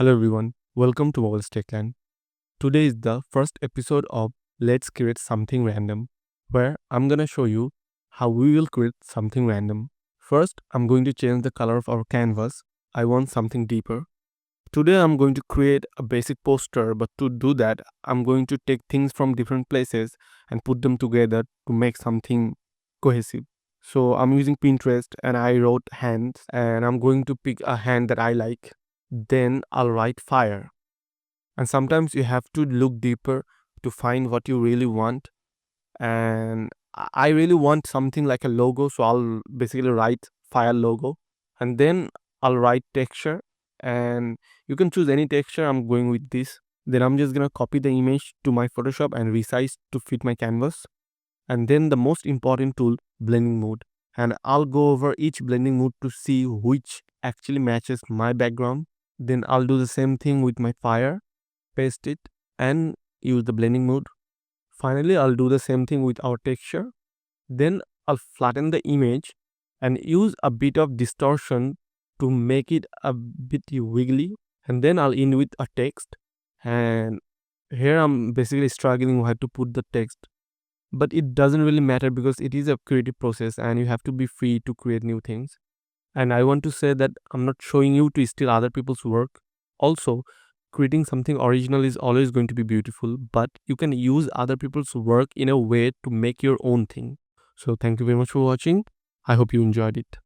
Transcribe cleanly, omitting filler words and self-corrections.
Hello everyone, welcome to Mobile Techland. Today is the first episode of Let's Create Something Random, where I'm gonna show you how we will create something random. First, I'm going to change the color of our canvas. I want something deeper. Today I'm going to create a basic poster, but to do that, I'm going to take things from different places and put them together to make something cohesive. So I'm using Pinterest and I wrote hands and I'm going to pick a hand that I like. Then I'll write fire. And sometimes you have to look deeper to find what you really want. And I really want something like a logo, so I'll basically write fire logo. And then I'll write texture, and you can choose any texture. I'm going with this. Then I'm just gonna copy the image to my Photoshop and resize to fit my canvas. And then the most important tool, blending mode. And I'll go over each blending mode to see which actually matches my background. Then I'll do the same thing with my fire, paste it and use the blending mode. Finally, I'll do the same thing with our texture. Then I'll flatten the image and use a bit of distortion to make it a bit wiggly. And then I'll end with a text. And here I'm basically struggling where to put the text. But it doesn't really matter because it is a creative process and you have to be free to create new things. And I want to say that I'm not showing you to steal other people's work. Also, creating something original is always going to be beautiful, but you can use other people's work in a way to make your own thing. So thank you very much for watching. I hope you enjoyed it.